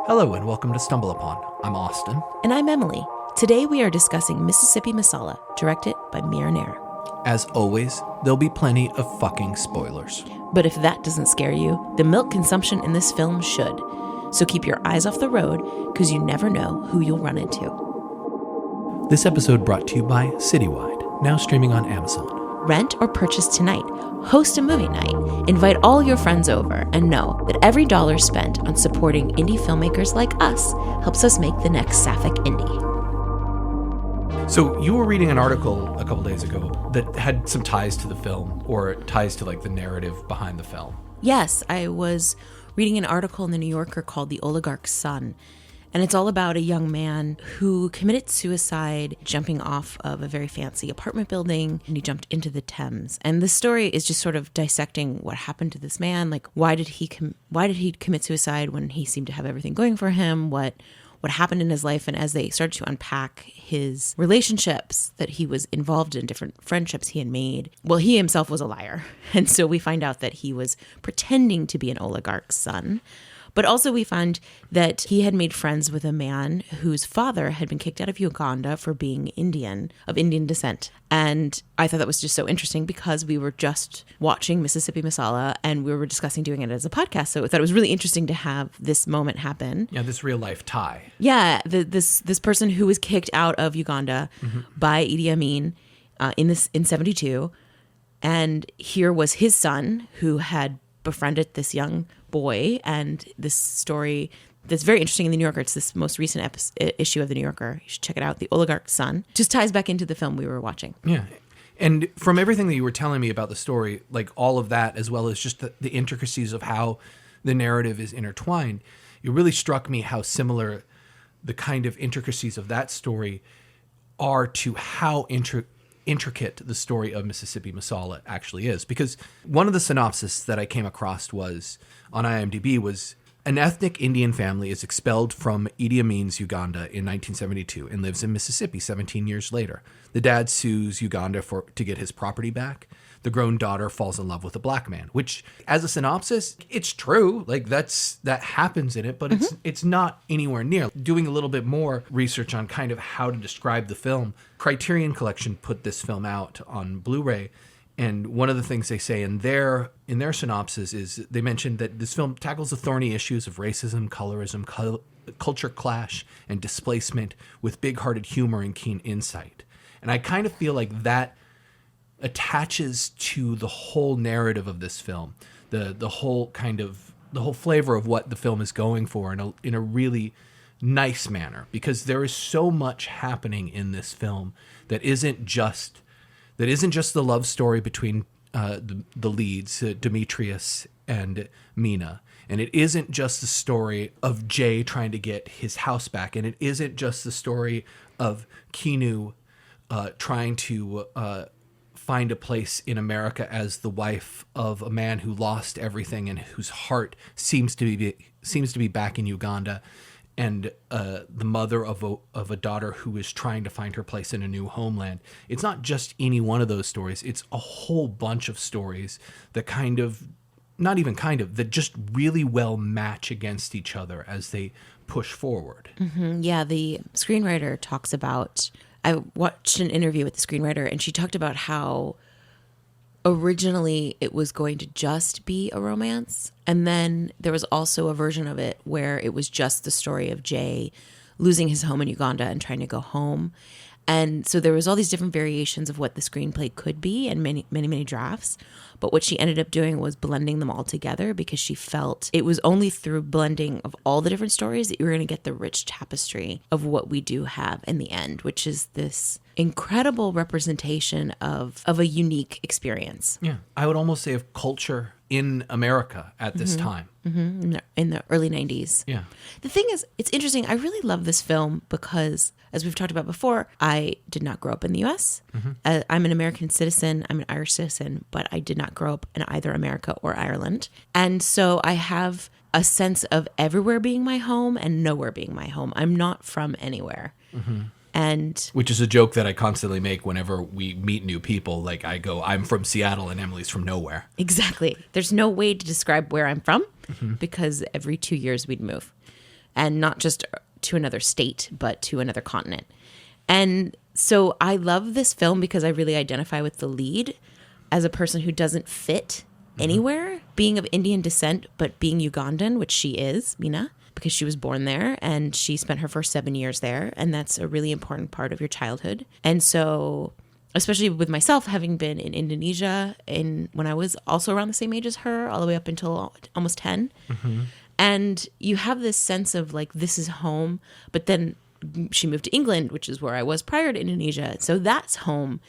Hello and welcome to Stumble Upon. I'm Austin. And I'm Emily. Today we are discussing Mississippi Masala, directed by Mira Nair. As always, there'll be plenty of fucking spoilers. But if that doesn't scare you, the milk consumption in this film should. So keep your eyes off the road, because you never know who you'll run into. This episode brought to you by Citywide, now streaming on Amazon. Rent or purchase tonight. Host a movie night. Invite all your friends over, and know that every dollar spent on supporting indie filmmakers like us helps us make the next sapphic indie. So you were reading an article a couple days ago that had some ties to the film, or ties to like the narrative behind the film. Yes, I was reading an article in the New Yorker called The Oligarch's Son. And it's all about a young man who committed suicide jumping off of a very fancy apartment building, and he jumped into the Thames. And the story is just sort of dissecting what happened to this man. Like, why did he commit suicide when he seemed to have everything going for him? What happened in his life? And as they started to unpack his relationships that he was involved in, different friendships he had made, well, he himself was a liar. And so we find out that he was pretending to be an oligarch's son. But also we find that he had made friends with a man whose father had been kicked out of Uganda for being Indian, of Indian descent. And I thought that was just so interesting because we were just watching Mississippi Masala and we were discussing doing it as a podcast. So I thought it was really interesting to have this moment happen. Yeah, this real life tie. Yeah, this person who was kicked out of Uganda by Idi Amin in 72. And here was his son who had befriended this young boy, and this story that's very interesting in the New Yorker. It's this most recent issue of the New Yorker. You should check it out. The Oligarch's Son just ties back into the film we were watching. Yeah. And from everything that you were telling me about the story, like all of that, as well as just the intricacies of how the narrative is intertwined, it really struck me how similar the kind of intricacies of that story are to how intricate the story of Mississippi Masala actually is. Because one of the synopses that I came across was on IMDb was an ethnic Indian family is expelled from Idi Amin's Uganda in 1972 and lives in Mississippi 17 years later. The dad sues Uganda to get his property back. The grown daughter falls in love with a black man, which as a synopsis, it's true. Like that happens in it, but it's not anywhere near. Doing a little bit more research on kind of how to describe the film, Criterion Collection put this film out on Blu-ray. And one of the things they say in their synopsis is they mentioned that this film tackles the thorny issues of racism, colorism, culture clash, and displacement with big-hearted humor and keen insight. And I kind of feel like that attaches to the whole narrative of this film, the whole flavor of what the film is going for in a really nice manner, because there is so much happening in this film that isn't just the love story between the leads, Demetrius and Mina. And it isn't just the story of Jay trying to get his house back. And it isn't just the story of Kinu trying to find a place in America as the wife of a man who lost everything and whose heart seems to be back in Uganda. And the mother of a daughter who is trying to find her place in a new homeland. It's not just any one of those stories. It's a whole bunch of stories that that just really well match against each other as they push forward. Mm-hmm. Yeah, the screenwriter talks about, I watched an interview with the screenwriter, and she talked about how originally it was going to just be a romance, and then there was also a version of it where it was just the story of Jay losing his home in Uganda and trying to go home. And so there was all these different variations of what the screenplay could be and many drafts. But what she ended up doing was blending them all together, because she felt it was only through blending of all the different stories that you were going to get the rich tapestry of what we do have in the end, which is this incredible representation of a unique experience. Yeah, I would almost say of culture in America at this time. Mm-hmm. In the early 90s. Yeah. The thing is, it's interesting. I really love this film because, as we've talked about before, I did not grow up in the U.S. I'm an American citizen. I'm an Irish citizen, but I did not grow up in either America or Ireland. And so I have a sense of everywhere being my home and nowhere being my home. I'm not from anywhere. And which is a joke that I constantly make whenever we meet new people. Like I go, I'm from Seattle and Emily's from nowhere. Exactly. There's no way to describe where I'm from because every 2 years we'd move. and not just to another state, but to another continent. And so I love this film because I really identify with the lead as a person who doesn't fit anywhere, being of Indian descent, but being Ugandan, which she is, Mina, because she was born there and she spent her first 7 years there. And that's a really important part of your childhood. And so, especially with myself, having been in Indonesia when I was also around the same age as her, all the way up until almost 10. And you have this sense of like, this is home, but then she moved to England, which is where I was prior to Indonesia. So that's home.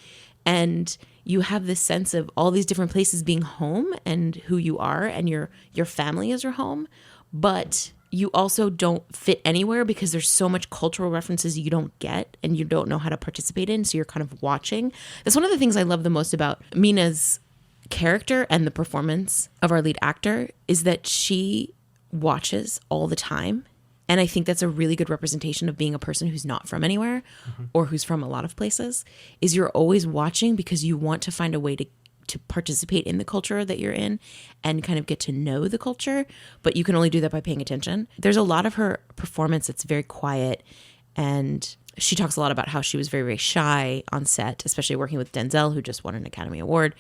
And you have this sense of all these different places being home and who you are, and your family is your home. But you also don't fit anywhere because there's so much cultural references you don't get and you don't know how to participate in. So you're kind of watching. That's one of the things I love the most about Mina's character and the performance of our lead actor is that she watches all the time. And I think that's a really good representation of being a person who's not from anywhere or who's from a lot of places, is you're always watching because you want to find a way to participate in the culture that you're in and kind of get to know the culture, but you can only do that by paying attention. There's a lot of her performance that's very quiet, and she talks a lot about how she was very, very shy on set, especially working with Denzel, who just won an Academy Award.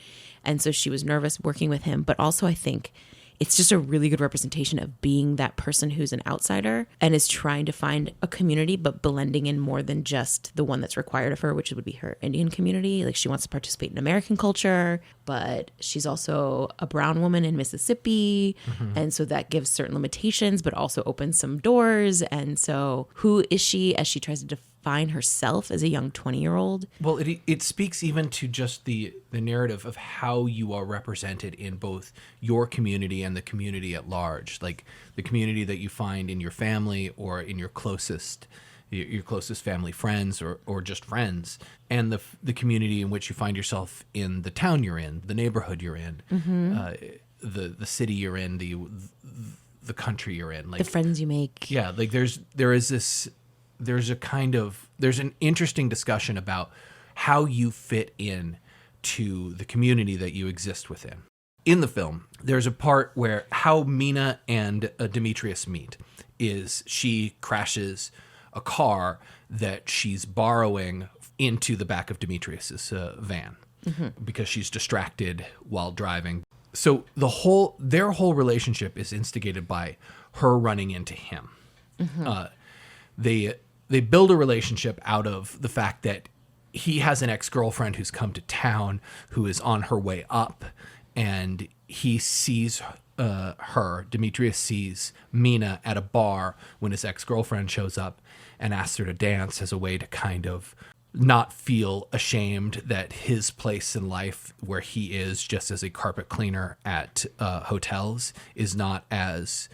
And so she was nervous working with him, but also I think it's just a really good representation of being that person who's an outsider and is trying to find a community, but blending in more than just the one that's required of her, which would be her Indian community. Like, she wants to participate in American culture, but she's also a brown woman in Mississippi. And so that gives certain limitations, but also opens some doors. And so who is she as she tries to define herself as a young 20-year-old? Well, it speaks even to just the narrative of how you are represented in both your community and the community at large, like the community that you find in your family or in your closest family friends or just friends, and the community in which you find yourself in the town you're in, the neighborhood you're in, the city you're in, the country you're in, like the friends you make. Yeah, like there's an interesting discussion about how you fit in to the community that you exist within. In the film, there's a part where how Mina and Demetrius meet is she crashes a car that she's borrowing into the back of Demetrius's van because she's distracted while driving. So their whole relationship is instigated by her running into him. They build a relationship out of the fact that he has an ex-girlfriend who's come to town who is on her way up, and he sees Demetrius sees Mina at a bar when his ex-girlfriend shows up and asks her to dance as a way to kind of not feel ashamed that his place in life, where he is just as a carpet cleaner at hotels, is not as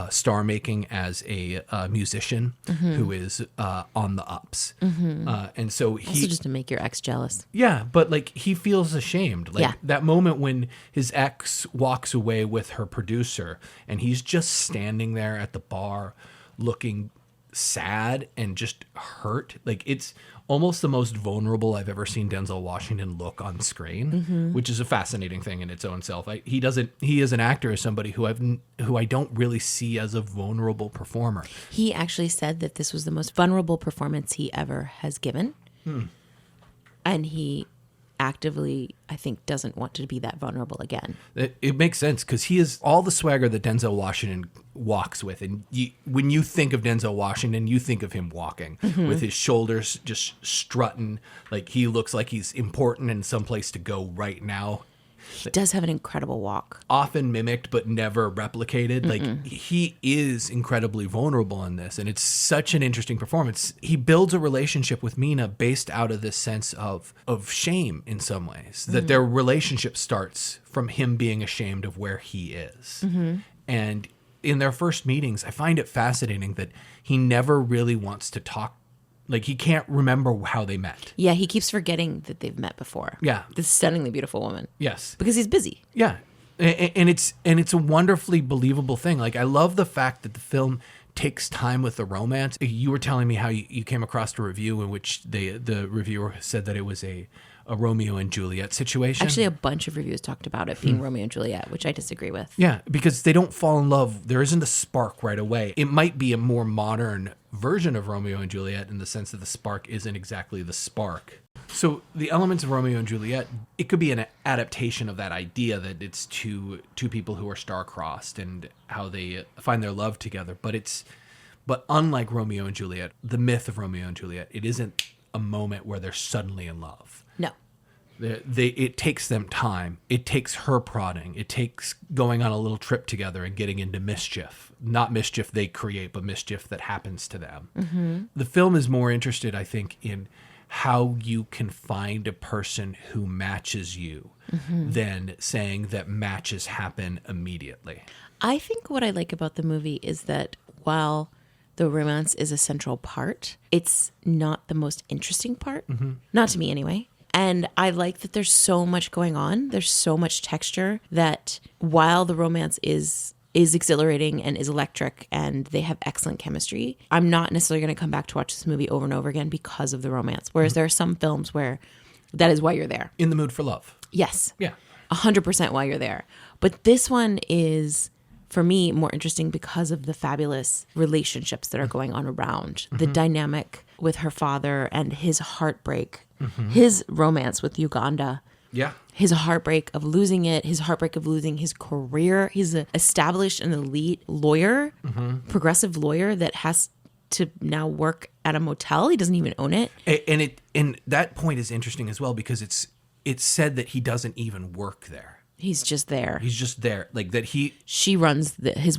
star-making as a musician who is on the ups. And so Also just to make your ex jealous. Yeah, but like he feels ashamed. Like that moment when his ex walks away with her producer and he's just standing there at the bar looking sad and just hurt. Like, it's almost the most vulnerable I've ever seen Denzel Washington look on screen, which is a fascinating thing in its own self. He as an actor is somebody who I don't really see as a vulnerable performer. He actually said that this was the most vulnerable performance he ever has given. And he actively, I think, doesn't want to be that vulnerable again. It makes sense because he is all the swagger that Denzel Washington walks with. And when you think of Denzel Washington, you think of him walking with his shoulders just strutting. Like, he looks like he's important and someplace to go right now. He does have an incredible walk. Often mimicked, but never replicated. Like, he is incredibly vulnerable in this, and it's such an interesting performance. He builds a relationship with Mina based out of this sense of shame in some ways, that their relationship starts from him being ashamed of where he is. And in their first meetings, I find it fascinating that he never really wants to talk. Like, he can't remember how they met. Yeah, he keeps forgetting that they've met before. Yeah. This stunningly beautiful woman. Yes. Because he's busy. Yeah. And it's a wonderfully believable thing. Like, I love the fact that the film takes time with the romance. You were telling me how you came across a review in which the reviewer said that it was a a Romeo and Juliet situation. Actually, a bunch of reviews talked about it being Romeo and Juliet, which I disagree with. Yeah, because they don't fall in love. There isn't a spark right away. It might be a more modern version of Romeo and Juliet in the sense that the spark isn't exactly the spark. So the elements of Romeo and Juliet, it could be an adaptation of that idea that it's two people who are star-crossed and how they find their love together. But unlike Romeo and Juliet, the myth of Romeo and Juliet, it isn't a moment where they're suddenly in love. No. It takes them time. It takes her prodding. It takes going on a little trip together and getting into mischief. Not mischief they create, but mischief that happens to them. Mm-hmm. The film is more interested, I think, in how you can find a person who matches you than saying that matches happen immediately. I think what I like about the movie is that while the romance is a central part, it's not the most interesting part. Mm-hmm. Not to me, anyway. And I like that there's so much going on. There's so much texture that while the romance is exhilarating and is electric and they have excellent chemistry, I'm not necessarily going to come back to watch this movie over and over again because of the romance. Whereas there are some films where that is why you're there. In the mood for love. Yes. Yeah. 100% why you're there. But this one is, for me, more interesting because of the fabulous relationships that are going on around. The dynamic with her father and his heartbreak, his romance with Uganda. Yeah. His heartbreak of losing it, his heartbreak of losing his career. He's an established and elite lawyer, progressive lawyer that has to now work at a motel. He doesn't even own it. And that point is interesting as well because it's said that he doesn't even work there. He's just there. He's just there. Like that his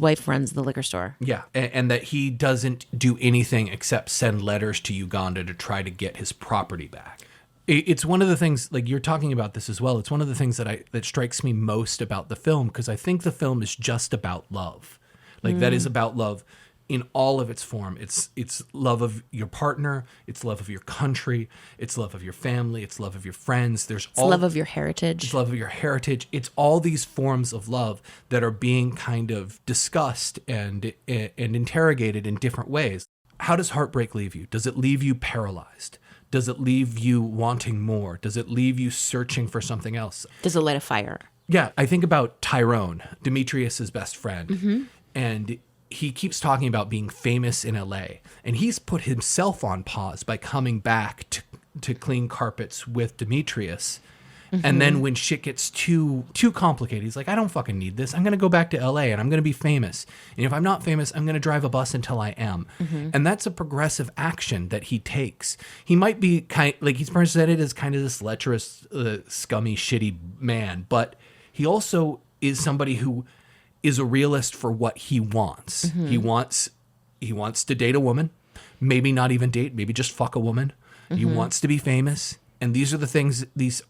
wife runs the liquor store. Yeah. And that he doesn't do anything except send letters to Uganda to try to get his property back. It's one of the things, like you're talking about this as well. It's one of the things that strikes me most about the film because I think the film is just about love. Like that is about love in all of its form. It's love of your partner. It's love of your country. It's love of your family. It's love of your friends. It's love of your heritage. It's love of your heritage. It's all these forms of love that are being kind of discussed and interrogated in different ways. How does heartbreak leave you? Does it leave you paralyzed? Does it leave you wanting more? Does it leave you searching for something else? Does it light a fire? Yeah, I think about Tyrone, Demetrius's best friend, and he keeps talking about being famous in LA, and he's put himself on pause by coming back to clean carpets with Demetrius. And then when shit gets too complicated, he's like, I don't fucking need this. I'm going to go back to LA and I'm going to be famous. And if I'm not famous, I'm going to drive a bus until I am. And that's a progressive action that he takes. He might be he's presented as kind of this lecherous, scummy, shitty man, but he also is somebody who is a realist for what he wants. He wants to date a woman, maybe not even date, maybe just fuck a woman. He wants to be famous. And these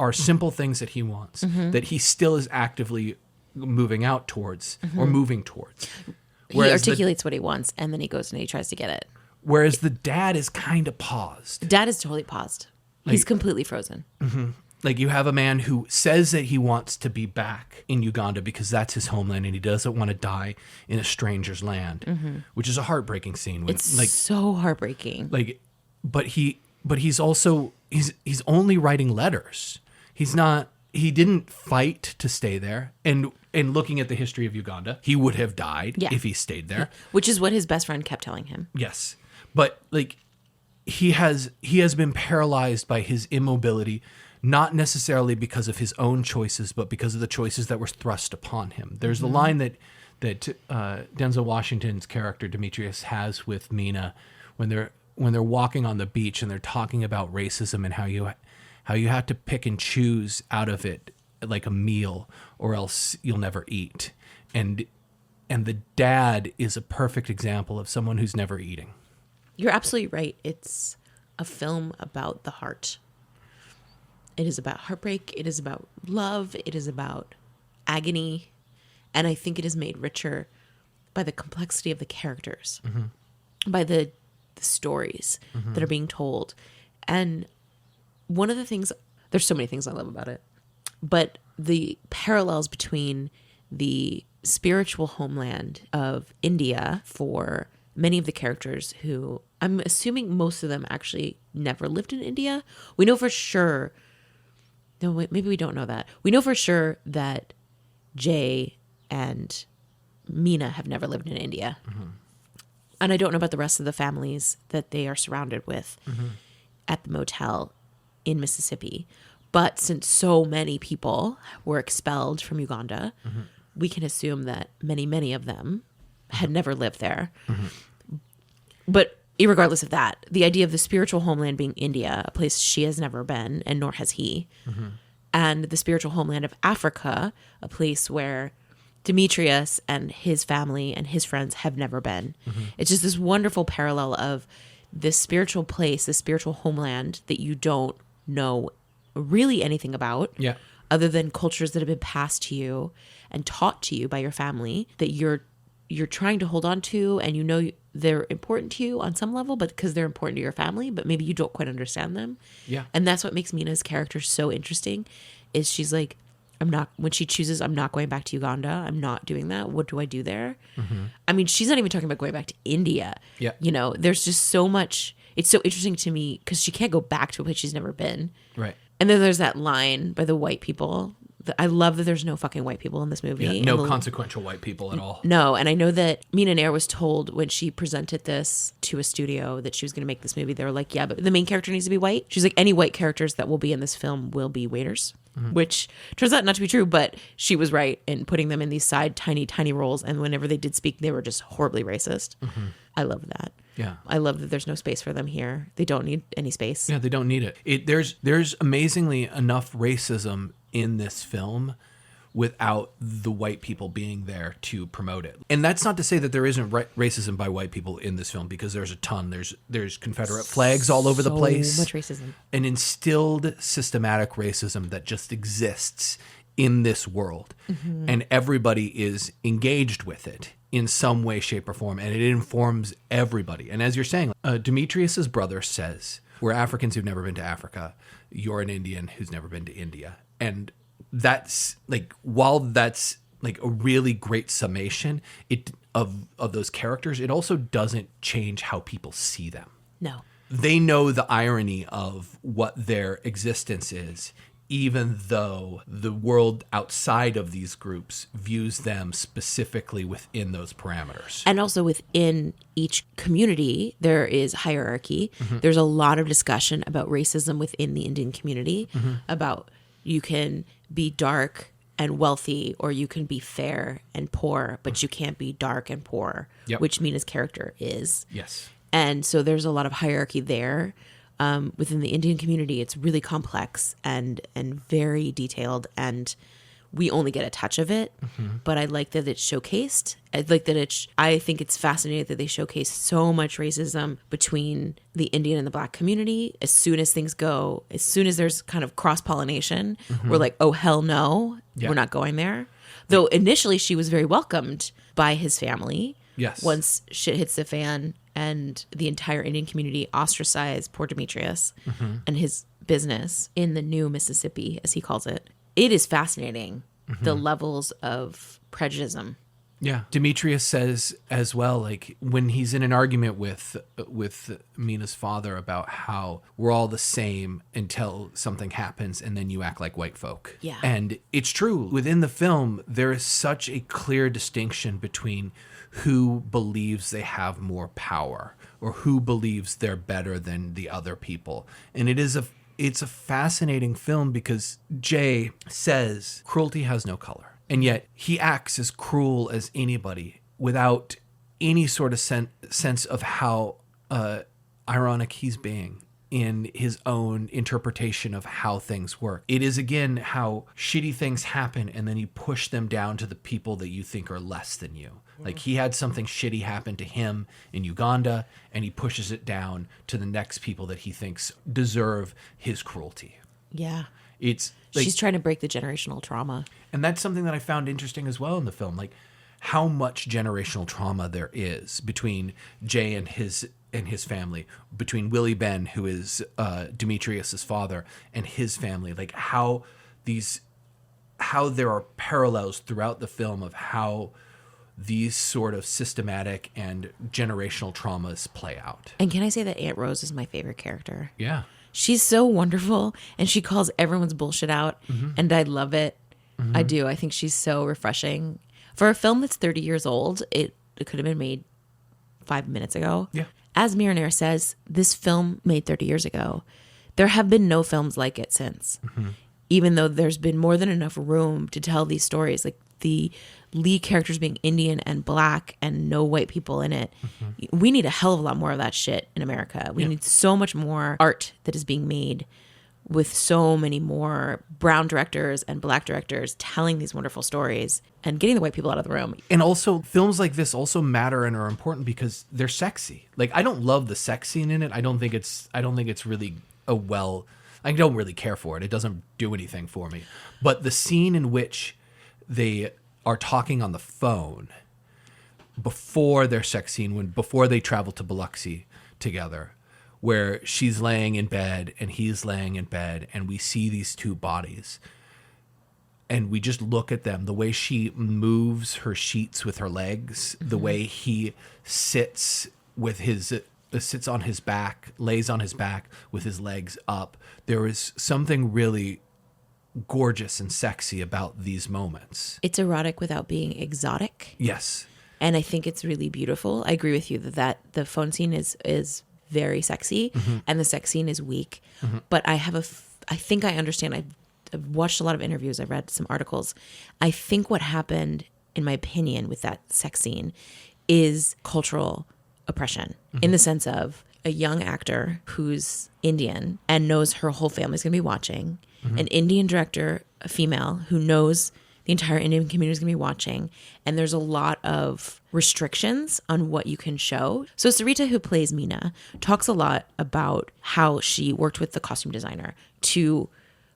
are simple things that he wants, that he still is actively moving out towards or moving towards. Whereas he articulates what he wants and then he goes and he tries to get it. Whereas the dad is kind of paused. Dad is totally paused. He's completely frozen. Like you have a man who says that he wants to be back in Uganda because that's his homeland and he doesn't want to die in a stranger's land, which is a heartbreaking scene. It's so heartbreaking. But he's also he's only writing letters. He didn't fight to stay there. And looking at the history of Uganda, he would have died if he stayed there. Which is what his best friend kept telling him. Yes. But he has been paralyzed by his immobility, not necessarily because of his own choices, but because of the choices that were thrust upon him. There's the line that Denzel Washington's character Demetrius has with Mina when they're walking on the beach and they're talking about racism and how you have to pick and choose out of it like a meal or else you'll never eat. And the dad is a perfect example of someone who's never eating. You're absolutely right. It's a film about the heart. It is about heartbreak. It is about love. It is about agony. And I think it is made richer by the complexity of the characters, by the stories that are being told. And one of the things, there's so many things I love about it, but the parallels between the spiritual homeland of India for many of the characters who, I'm assuming most of them actually never lived in India. We know for sure No, wait, maybe we don't know that. We know for sure that Jay and Mina have never lived in India. And I don't know about the rest of the families that they are surrounded with at the motel in Mississippi. But since so many people were expelled from Uganda, we can assume that many, many of them had never lived there. But irregardless of that, the idea of the spiritual homeland being India, a place she has never been, and nor has he, and the spiritual homeland of Africa, a place where Demetrius and his family and his friends have never been. It's just this wonderful parallel of this spiritual place, this spiritual homeland that you don't know really anything about, other than cultures that have been passed to you and taught to you by your family that you're trying to hold on to, and you know they're important to you on some level, but because they're important to your family, but maybe you don't quite understand them. And that's what makes Mina's character so interesting, is she's like, when she chooses, I'm not going back to Uganda. I'm not doing that. What do I do there? I mean, she's not even talking about going back to India. You know, there's just so much. It's so interesting to me because she can't go back to a place she's never been. Right. And then there's that line by the white people. I love that there's no fucking white people in this movie. No consequential white people at all. No. And I know that Mina Nair was told when she presented this to a studio that she was going to make this movie, they were like, yeah, but the main character needs to be white. She's like, any white characters that will be in this film will be waiters, which turns out not to be true, but she was right in putting them in these side tiny, tiny roles. And whenever they did speak, they were just horribly racist. I love that. Yeah. I love that there's no space for them here. They don't need any space. Yeah, they don't need it. There's amazingly enough racism in this film without the white people being there to promote it. And that's not to say that there isn't racism by white people in this film, because there's a ton. There's Confederate flags all over the place. So much racism. An instilled systematic racism that just exists in this world. And everybody is engaged with it in some way, shape, or form, and it informs everybody. And as you're saying, Demetrius's brother says, we're Africans who've never been to Africa. You're an Indian who's never been to India. And that's like, while that's like a really great summation of those characters, it also doesn't change how people see them. No. They know the irony of what their existence is, even though the world outside of these groups views them specifically within those parameters. And also within each community, there is hierarchy. There's a lot of discussion about racism within the Indian community, about you can be dark and wealthy, or you can be fair and poor, but you can't be dark and poor, which Mina's character is. Yes. And so there's a lot of hierarchy there. Within the Indian community, it's really complex and very detailed, and we only get a touch of it. But I like that it's showcased. I think it's fascinating that they showcase so much racism between the Indian and the Black community. As soon as there's kind of cross-pollination, we're like, oh, hell no, we're not going there. Though initially she was very welcomed by his family. Yes. Once shit hits the fan and the entire Indian community ostracized poor Demetrius and his business in the new Mississippi, as he calls it. It is fascinating, the levels of prejudice. Yeah. Demetrius says as well, like when he's in an argument with Mina's father about how we're all the same until something happens and then you act like white folk. Yeah. And it's true. Within the film, there is such a clear distinction between who believes they have more power or who believes they're better than the other people. And it's a fascinating film because Jay says cruelty has no color. And yet he acts as cruel as anybody without any sort of sense of how ironic he's being in his own interpretation of how things work. It is, again, how shitty things happen and then you push them down to the people that you think are less than you. Like he had something shitty happen to him in Uganda and he pushes it down to the next people that he thinks deserve his cruelty. Yeah. It's like, she's trying to break the generational trauma. And that's something that I found interesting as well in the film, like how much generational trauma there is between Jay and his family, between Willie Ben, who is Demetrius's father, and his family, like how there are parallels throughout the film of how these sort of systematic and generational traumas play out. And can I say that Aunt Rose is my favorite character? Yeah. She's so wonderful, and she calls everyone's bullshit out, and I love it. I do. I think she's so refreshing. For a film that's 30 years old, it could have been made 5 minutes ago. Yeah. As Mira Nair says, this film made 30 years ago. There have been no films like it since. Even though there's been more than enough room to tell these stories, like the lead characters being Indian and black and no white people in it. We need a hell of a lot more of that shit in America. We need so much more art that is being made with so many more brown directors and black directors telling these wonderful stories and getting the white people out of the room. And also, films like this also matter and are important because they're sexy. Like, I don't love the sex scene in it. I don't think it's really I don't really care for it. It doesn't do anything for me. But the scene in which they are talking on the phone before their sex scene, before they travel to Biloxi together, where she's laying in bed and he's laying in bed, and we see these two bodies, and we just look at them, the way she moves her sheets with her legs, the way he sits on his back, lays on his back with his legs up. There is something really gorgeous and sexy about these moments. It's erotic without being exotic. Yes. And I think it's really beautiful. I agree with you that the phone scene is very sexy and the sex scene is weak. But I think I understand. I've watched a lot of interviews. I've read some articles. I think what happened, in my opinion, with that sex scene is cultural oppression in the sense of a young actor who's Indian and knows her whole family's going to be watching, an Indian director, a female, who knows the entire Indian community is going to be watching, and there's a lot of restrictions on what you can show. So Sarita, who plays Meena, talks a lot about how she worked with the costume designer to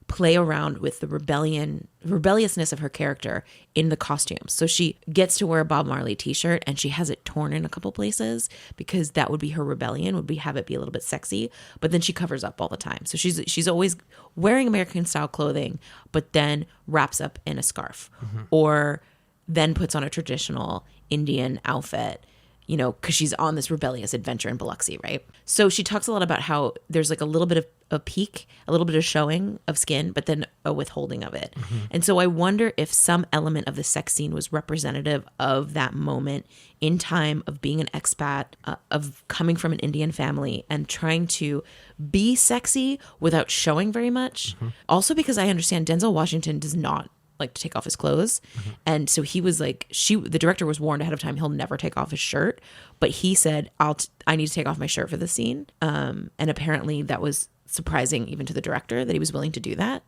play around with the rebelliousness of her character in the costumes. So she gets to wear a Bob Marley t-shirt and she has it torn in a couple places because that would be her rebellion, have it be a little bit sexy, but then she covers up all the time. So she's always wearing American style clothing, but then wraps up in a scarf or then puts on a traditional Indian outfit, because she's on this rebellious adventure in Biloxi, right? So she talks a lot about how there's like a little bit of a peek, a little bit of showing of skin, but then a withholding of it. And so I wonder if some element of the sex scene was representative of that moment in time of being an expat, of coming from an Indian family and trying to be sexy without showing very much. Also because I understand Denzel Washington does not like to take off his clothes. And so he was like, the director was warned ahead of time, he'll never take off his shirt. But he said, I need to take off my shirt for the scene. And apparently that was surprising even to the director that he was willing to do that.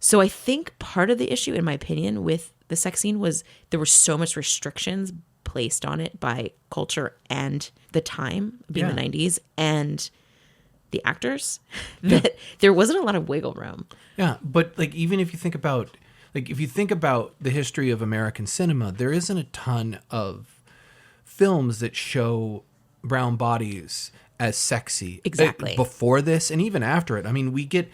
So I think part of the issue, in my opinion, with the sex scene was there were so much restrictions placed on it by culture and the time, being the 90s, and the actors, that there wasn't a lot of wiggle room. Yeah, but like even if you think about the history of American cinema, there isn't a ton of films that show brown bodies as sexy. Exactly. Before this and even after it. I mean, we get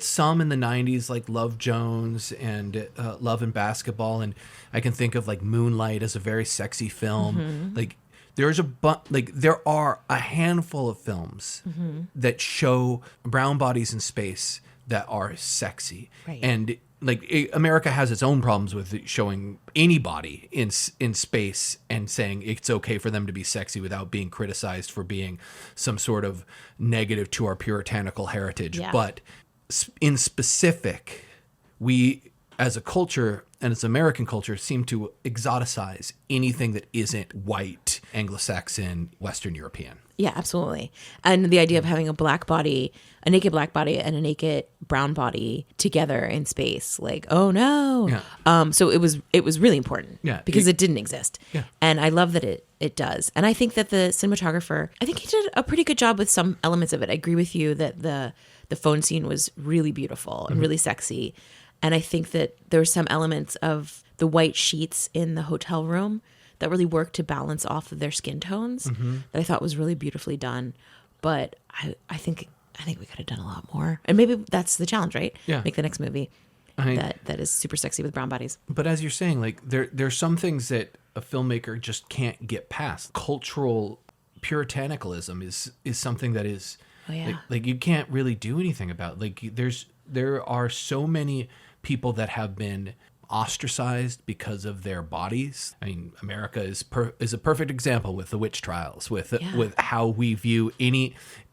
some in the 90s like Love Jones and Love and Basketball, and I can think of like Moonlight as a very sexy film. Like there are a handful of films that show brown bodies in space that are sexy. Right. And America has its own problems with showing anybody in space and saying it's okay for them to be sexy without being criticized for being some sort of negative to our puritanical heritage. Yeah. But in specific, we as a culture and as American culture seem to exoticize anything that isn't white, Anglo-Saxon, Western European. Yeah, absolutely. And the idea of having a black body, a naked black body and a naked brown body together in space, like, oh no. Yeah. So it was really important because it didn't exist. Yeah. And I love that it does. And I think that the cinematographer, I think he did a pretty good job with some elements of it. I agree with you that the phone scene was really beautiful and really sexy. And I think that there's some elements of the white sheets in the hotel room that really worked to balance off of their skin tones that I thought was really beautifully done. But I think we could have done a lot more. And maybe that's the challenge, right? Yeah. Make the next movie that is super sexy with brown bodies. But as you're saying, like there's some things that a filmmaker just can't get past. Cultural puritanicalism is something that is Oh, yeah. Like you can't really do anything about it. Like there are so many people that have been ostracized because of their bodies. I mean, America is a perfect example with the witch trials, with how we view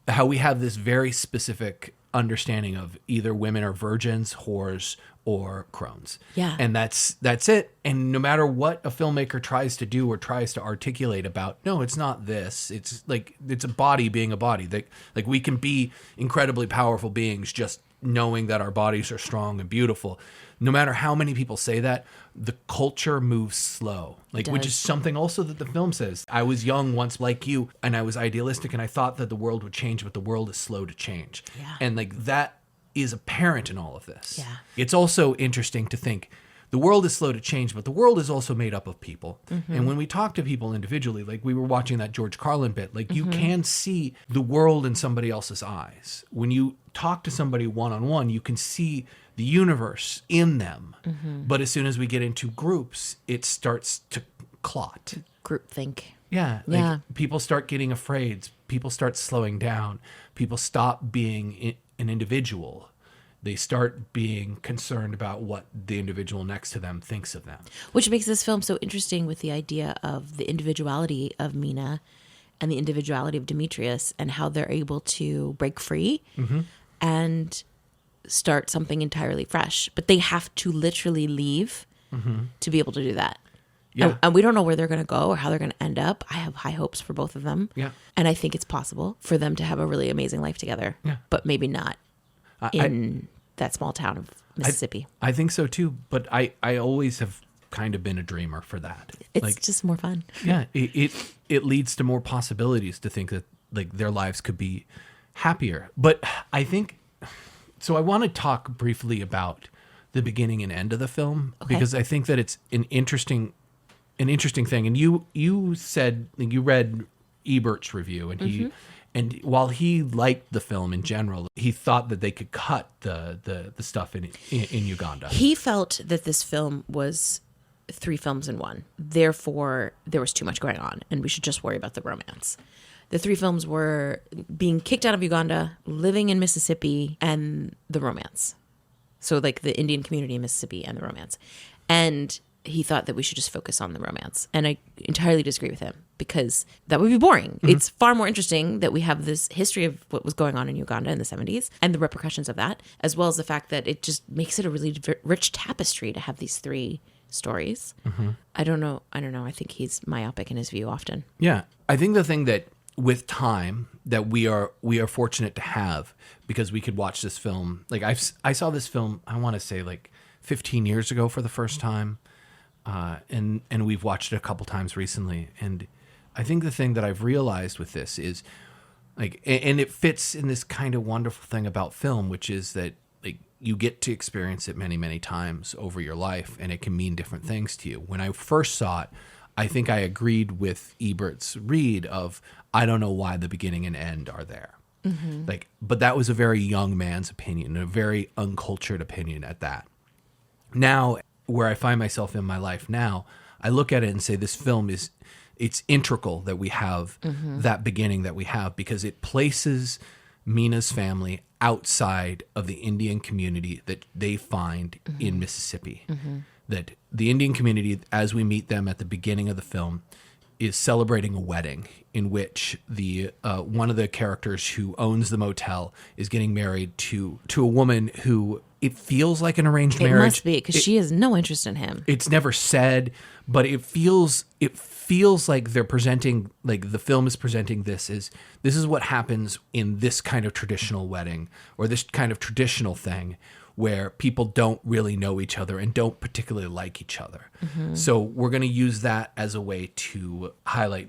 how we have this very specific understanding of either women are virgins, whores, or crones. Yeah. And that's it. And no matter what a filmmaker tries to do or tries to articulate about, no, it's not this. It's like, it's a body being a body. Like we can be incredibly powerful beings just knowing that our bodies are strong and beautiful. No matter how many people say that, the culture moves slow, which is something also that the film says. I was young once like you, and I was idealistic, and I thought that the world would change, but the world is slow to change. Yeah. And like that is apparent in all of this. Yeah. It's also interesting to think the world is slow to change, but the world is also made up of people. Mm-hmm. And when we talk to people individually, like we were watching that George Carlin bit, like you can see the world in somebody else's eyes. When you talk to somebody one-on-one, you can see the universe in them. Mm-hmm. But as soon as we get into groups, it starts to clot. Groupthink. Yeah. Like people start getting afraid. People start slowing down. People stop being an individual. They start being concerned about what the individual next to them thinks of them. Which makes this film so interesting with the idea of the individuality of Mina and the individuality of Demetrius and how they're able to break free and start something entirely fresh. But they have to literally leave to be able to do that. Yeah. And we don't know where they're going to go or how they're going to end up. I have high hopes for both of them. Yeah. And I think it's possible for them to have a really amazing life together. Yeah. But maybe not in that small town of Mississippi. I think so too. But I always have kind of been a dreamer for that. It's just more fun. Yeah. It leads to more possibilities to think that like their lives could be happier. But I think, so I want to talk briefly about the beginning and end of the film, because I think that it's an interesting thing. And you said you read Ebert's review, and and while he liked the film in general, he thought that they could cut the stuff in Uganda. He felt that this film was 3 films in one. Therefore, there was too much going on, and we should just worry about the romance. The 3 films were being kicked out of Uganda, living in Mississippi, and the romance. So like the Indian community in Mississippi and the romance. And he thought that we should just focus on the romance. And I entirely disagree with him, because that would be boring. It's far more interesting that we have this history of what was going on in Uganda in the 70s and the repercussions of that, as well as the fact that it just makes it a really rich tapestry to have these 3 stories. I don't know. I think he's myopic in his view often. Yeah. I think the thing that with time that we are fortunate to have, because we could watch this film. Like I saw this film, I want to say like 15 years ago for the first time. And we've watched it a couple times recently. And I think the thing that I've realized with this is like, and it fits in this kind of wonderful thing about film, which is that like you get to experience it many, many times over your life, and it can mean different things to you. When I first saw it, I think I agreed with Ebert's read of, I don't know why the beginning and end are there. Like, but that was a very young man's opinion, a very uncultured opinion at that. Now, where I find myself in my life now, I look at it and say this film it's integral that we have that beginning that we have, because it places Mina's family outside of the Indian community that they find in Mississippi. That the Indian community, as we meet them at the beginning of the film, is celebrating a wedding in which the one of the characters who owns the motel is getting married to a woman who it feels like an arranged marriage. It must be, because she has no interest in him. It's never said, but it feels like they're presenting, like the film is presenting this is what happens in this kind of traditional wedding, or this kind of traditional thing where people don't really know each other and don't particularly like each other. So we're going to use that as a way to highlight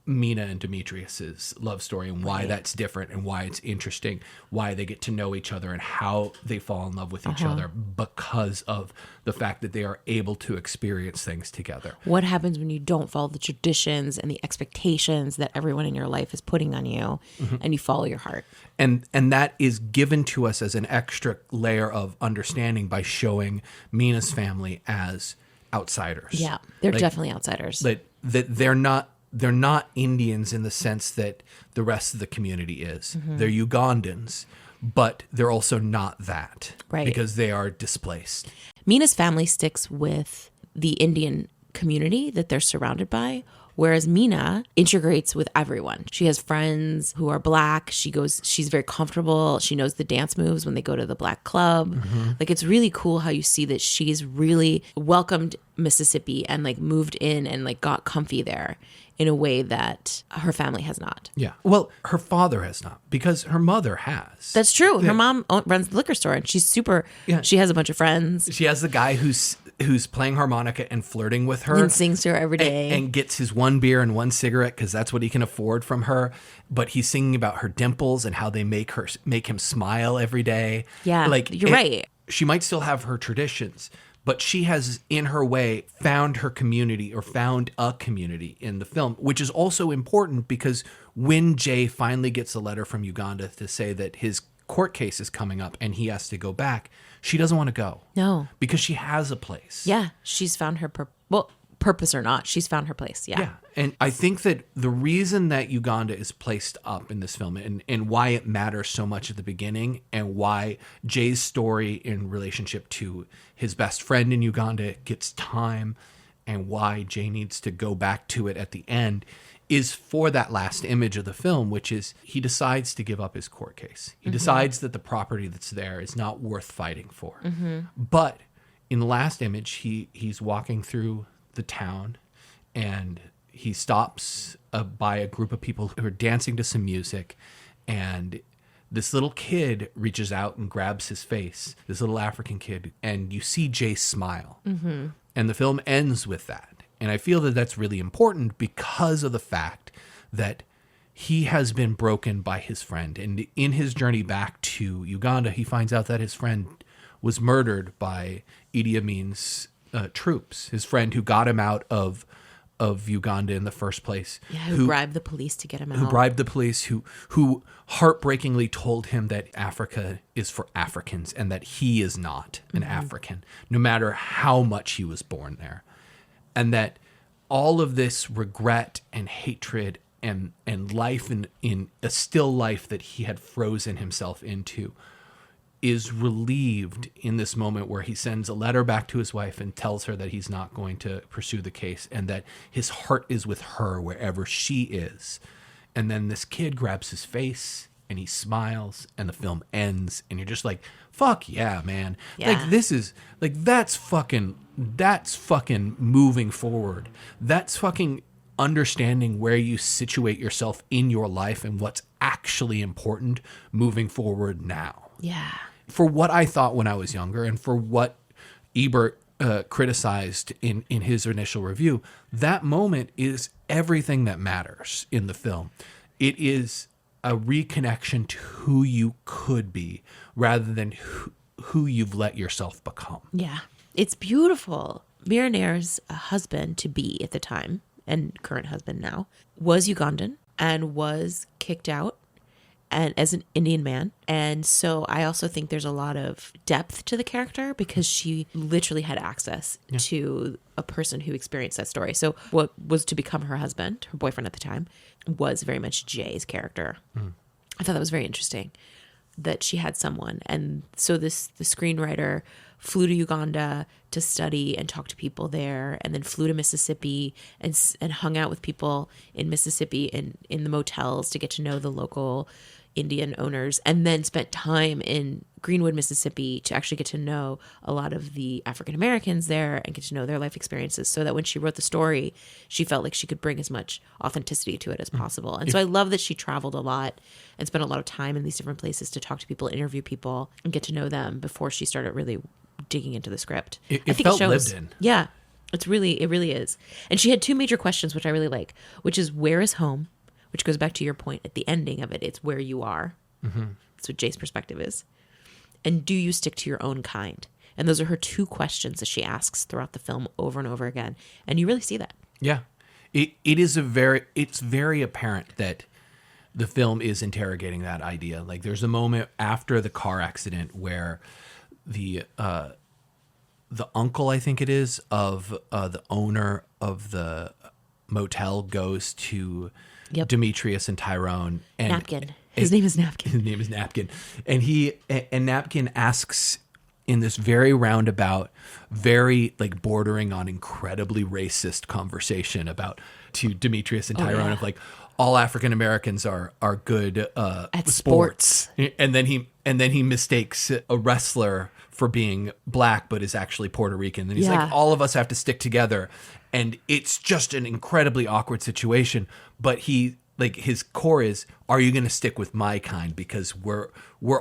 Mina and Demetrius's love story, and why that's different, and why it's interesting, why they get to know each other, and how they fall in love with each other because of the fact that they are able to experience things together. What happens when you don't follow the traditions and the expectations that everyone in your life is putting on you, and you follow your heart? And that is given to us as an extra layer of understanding by showing Mina's family as outsiders. Yeah, they're definitely outsiders. That they're not they're not Indians in the sense that the rest of the community is. They're Ugandans, but they're also not that, Right. because they are displaced. Mina's family sticks with the Indian community that they're surrounded by, whereas Mina integrates with everyone. She has friends who are Black. She's very comfortable. She knows the dance moves when they go to the Black club. Like, it's really cool how you see that she's really welcomed Mississippi and like moved in and like got comfy there in a way that her family has not. Yeah. Well, her father has not, because her mother has. That's true. Her mom runs the liquor store, and she's super. Yeah. She has a bunch of friends. She has the guy who's playing harmonica and flirting with her And sings to her every day. and gets his one beer and one cigarette because that's what he can afford from her. But he's singing about her dimples and how they make him smile every day. Yeah, you're right. She might still have her traditions, but she has, in her way, found her community, or found a community in the film, which is also important because when Jay finally gets a letter from Uganda to say that his court case is coming up and he has to go back, she doesn't want to go. No. Because she has a place. Yeah, she's found her purpose or not, she's found her place. Yeah. Yeah. And I think that the reason that Uganda is placed up in this film, and why it matters so much at the beginning, and why Jay's story in relationship to his best friend in Uganda gets time, and why Jay needs to go back to it at the end, is for that last image of the film, which is he decides to give up his court case. He decides that the property that's there is not worth fighting for. But in the last image, he's walking through the town, and he stops by a group of people who are dancing to some music, and this little kid reaches out and grabs his face, this little African kid, and you see Jay smile. And the film ends with that. And I feel that that's really important because of the fact that he has been broken by his friend. And in his journey back to Uganda, he finds out that his friend was murdered by Idi Amin's troops, his friend who got him out of Uganda in the first place. Yeah, who bribed the police to get him out. Who bribed the police, who heartbreakingly told him that Africa is for Africans and that he is not an African, no matter how much he was born there. And that all of this regret and hatred and life in a still life that he had frozen himself into is relieved in this moment where he sends a letter back to his wife and tells her that he's not going to pursue the case and that his heart is with her wherever she is. And then this kid grabs his face and he smiles and the film ends and you're just like, fuck yeah, man. Yeah. Like, this is like, that's fucking moving forward. That's fucking understanding where you situate yourself in your life and what's actually important moving forward now. Yeah. For what I thought when I was younger and for what Ebert criticized in his initial review, that moment is everything that matters in the film. It is a reconnection to who you could be rather than who you've let yourself become. Yeah. It's beautiful. Mira Nair's husband-to-be at the time, and current husband now, was Ugandan and was kicked out and as an Indian man. And so I also think there's a lot of depth to the character because she literally had access to a person who experienced that story. So what was to become her husband, her boyfriend at the time, was very much Jay's character. I thought that was very interesting that she had someone. And so the screenwriter flew to Uganda to study and talk to people there, and then flew to Mississippi and hung out with people in Mississippi and in the motels to get to know the local Indian owners, and then spent time in Greenwood, Mississippi to actually get to know a lot of the African Americans there and get to know their life experiences, so that when she wrote the story, she felt like she could bring as much authenticity to it as possible. And so I love that she traveled a lot and spent a lot of time in these different places to talk to people, interview people, and get to know them before she started really digging into the script. I think felt it shows. Lived in. Yeah, it really is. And she had two major questions, which I really like, which is, where is home? Which goes back to your point at the ending of it. It's where you are. That's what Jay's perspective is. And do you stick to your own kind? And those are her two questions that she asks throughout the film over and over again. And you really see that. Yeah. It's very apparent that the film is interrogating that idea. Like, there's a moment after the car accident where the uncle, I think it is, of the owner of the motel goes to Yep. Demetrius and Tyrone. And Napkin. His name is Napkin. His name is Napkin. And Napkin asks in this very roundabout, very like bordering on incredibly racist conversation to Demetrius and Tyrone of like, all African Americans are good At sports. And then he mistakes a wrestler for being black, but is actually Puerto Rican. And he's like, all of us have to stick together. And it's just an incredibly awkward situation. But his core is, are you going to stick with my kind? Because we're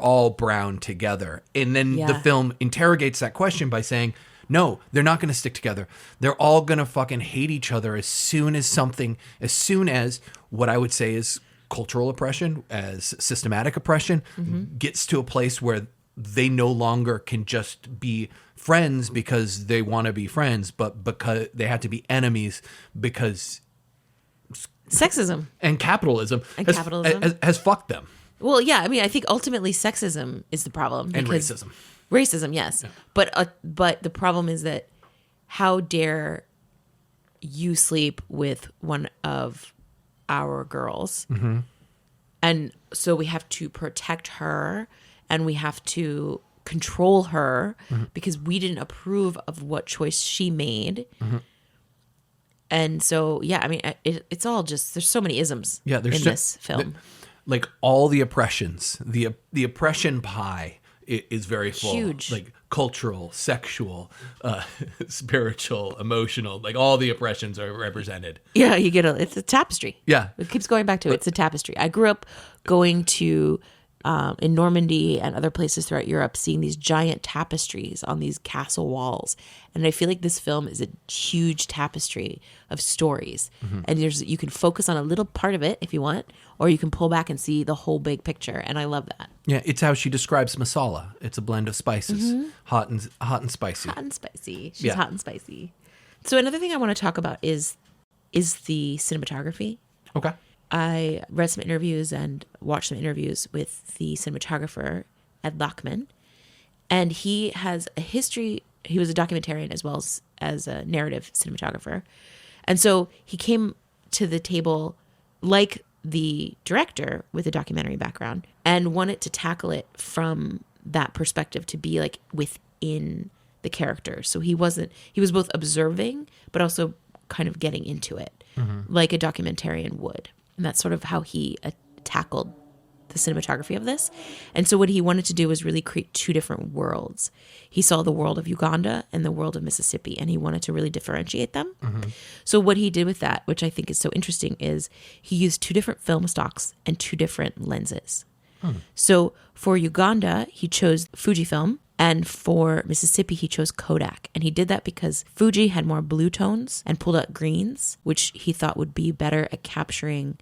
all brown together. And then the film interrogates that question by saying, no, they're not going to stick together. They're all going to fucking hate each other as soon as what I would say is cultural oppression, as systematic oppression, gets to a place where they no longer can just be friends because they want to be friends, but because they have to be enemies because Sexism. And capitalism has fucked them. Well, yeah, I mean, I think ultimately sexism is the problem. And racism. Racism, yes. Yeah. But the problem is that how dare you sleep with one of our girls? Mm-hmm. And so we have to protect her and we have to control her because we didn't approve of what choice she made. Mm-hmm. And so, yeah, I mean, it's all just, there's so many isms in this film. Like all the oppressions, the oppression pie is very full. Huge. Like cultural, sexual, spiritual, emotional, like all the oppressions are represented. Yeah, it's a tapestry. Yeah. It keeps going back to it. It's a tapestry. I grew up going to, in Normandy and other places throughout Europe, seeing these giant tapestries on these castle walls. And I feel like this film is a huge tapestry of stories. Mm-hmm. And you can focus on a little part of it if you want, or you can pull back and see the whole big picture. And I love that. Yeah, it's how she describes masala. It's a blend of spices, hot and spicy. Hot and spicy. She's hot and spicy. So another thing I want to talk about is the cinematography. Okay. I read some interviews and watched some interviews with the cinematographer, Ed Lachman. And he has a history. He was a documentarian as well as a narrative cinematographer. And so he came to the table like the director with a documentary background and wanted to tackle it from that perspective, to be like within the character. So he was both observing, but also kind of getting into it like a documentarian would. And that's sort of how he tackled the cinematography of this. And so what he wanted to do was really create two different worlds. He saw the world of Uganda and the world of Mississippi, and he wanted to really differentiate them. Mm-hmm. So what he did with that, which I think is so interesting, is he used two different film stocks and two different lenses. So for Uganda, he chose Fujifilm, and for Mississippi, he chose Kodak. And he did that because Fuji had more blue tones and pulled out greens, which he thought would be better at capturing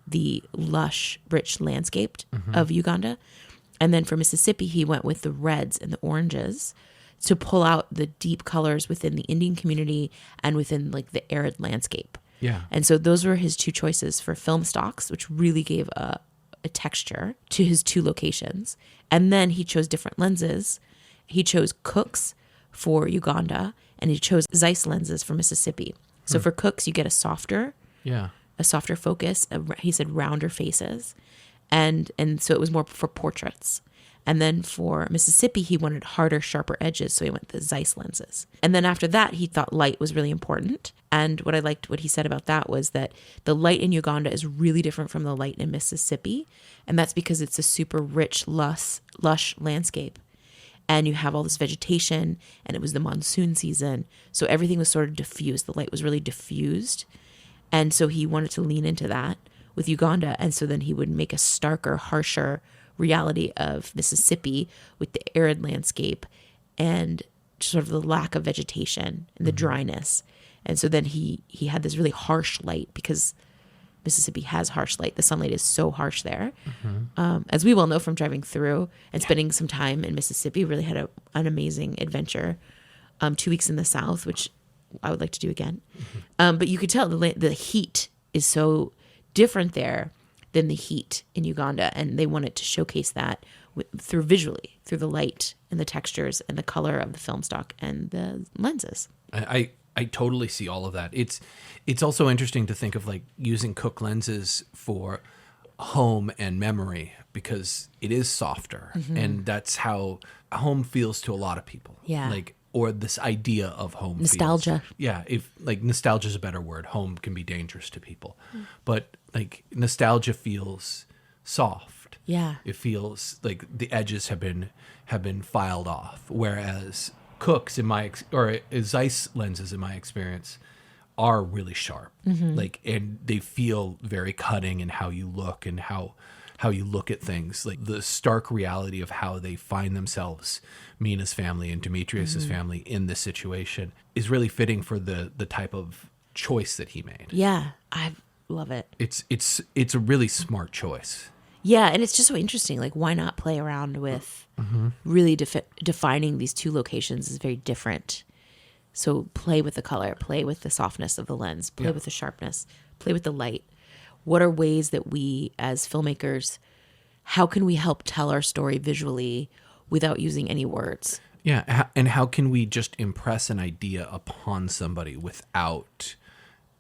the lush, rich landscape of Uganda. And then for Mississippi, he went with the reds and the oranges to pull out the deep colors within the Indian community and within like the arid landscape. Yeah. And so those were his two choices for film stocks, which really gave a texture to his two locations. And then he chose different lenses. He chose Cooks for Uganda, and he chose Zeiss lenses for Mississippi. So for Cooks, you get a softer focus. He said rounder faces. And so it was more for portraits. And then for Mississippi, he wanted harder, sharper edges. So he went the Zeiss lenses. And then after that, he thought light was really important. And what I liked what he said about that was that the light in Uganda is really different from the light in Mississippi. And that's because it's a super rich, lush landscape. And you have all this vegetation, and it was the monsoon season. So everything was sort of diffused. The light was really diffused. And so he wanted to lean into that with Uganda. And so then he would make a starker, harsher reality of Mississippi with the arid landscape and sort of the lack of vegetation and the dryness. And so then he had this really harsh light because Mississippi has harsh light. The sunlight is so harsh there. As we well know from driving through and spending some time in Mississippi, really had an amazing adventure. 2 weeks in the South, which I would like to do again. But you could tell the heat is so different there than the heat in Uganda. And they wanted to showcase that through visually, through the light and the textures and the color of the film stock and the lenses. I I totally see all of that. It's also interesting to think of like using Cook lenses for home and memory because it is softer, and that's how home feels to a lot of people. Yeah. Like, or this idea of home Nostalgia. feels. Yeah, if like nostalgia is a better word. Home can be dangerous to people, but like nostalgia feels soft. Yeah. It feels like the edges have been filed off, whereas Cooks or Zeiss lenses in my experience are really sharp. Like, and they feel very cutting in how you look and how you look at things. Like the stark reality of how they find themselves, Mina's family and Demetrius's family in this situation, is really fitting for the type of choice that he made. Yeah, I love it. It's a really smart choice. Yeah, and it's just so interesting. Like, why not play around with really defining these two locations as very different? So play with the color, play with the softness of the lens, play with the sharpness, play with the light. What are ways that we as filmmakers, how can we help tell our story visually without using any words? Yeah, and how can we just impress an idea upon somebody without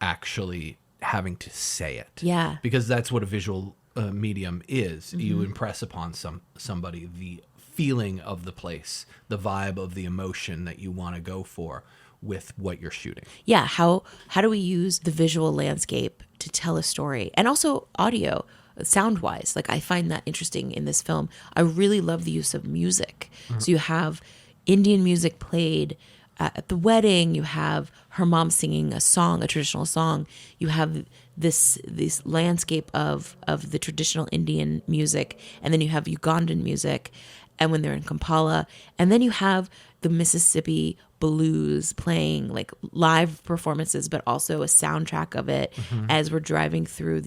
actually having to say it? Yeah. Because that's what a visual medium is. You impress upon somebody the feeling of the place, the vibe of the emotion that you want to go for with what you're shooting. Yeah, how do we use the visual landscape to tell a story? And also audio, sound-wise. Like, I find that interesting in this film. I really love the use of music. So you have Indian music played at the wedding. You have her mom singing a song, a traditional song. You have this landscape of the traditional Indian music, and then you have Ugandan music, and when they're in Kampala, and then you have the Mississippi blues playing, like live performances, but also a soundtrack of it as we're driving through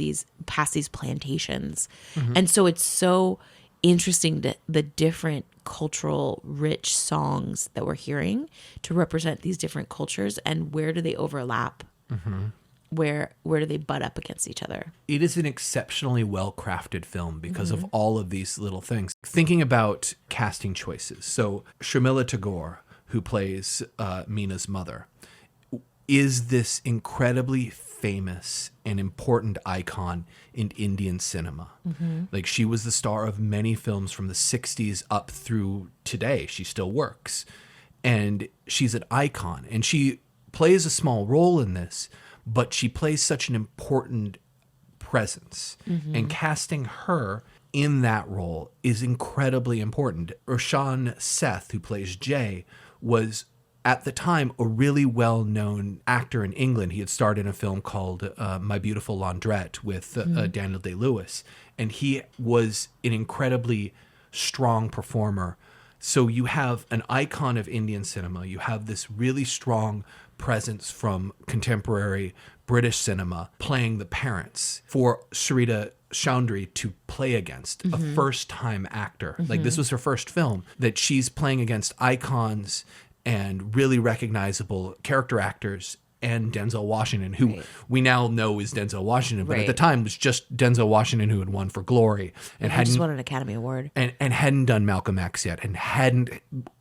past these plantations. And so it's so interesting that the different cultural rich songs that we're hearing to represent these different cultures, and where do they overlap? Where do they butt up against each other? It is an exceptionally well-crafted film because of all of these little things. Thinking about casting choices. So Sharmila Tagore, who plays Mina's mother, is this incredibly famous and important icon in Indian cinema. Like, she was the star of many films from the 60s up through today. She still works. And she's an icon. And she plays a small role in this, but she plays such an important presence. And casting her in that role is incredibly important. Roshan Seth, who plays Jay, was at the time a really well-known actor in England. He had starred in a film called My Beautiful Laundrette with Daniel Day-Lewis, and he was an incredibly strong performer. So you have an icon of Indian cinema. You have this really strong presence from contemporary British cinema playing the parents. For Sarita Choudhury to play against a first-time actor. Like, this was her first film, that she's playing against icons and really recognizable character actors, and Denzel Washington, who we now know is Denzel Washington, but at the time was just Denzel Washington, who had won for Glory and just won an Academy Award, and hadn't done Malcolm X yet, and hadn't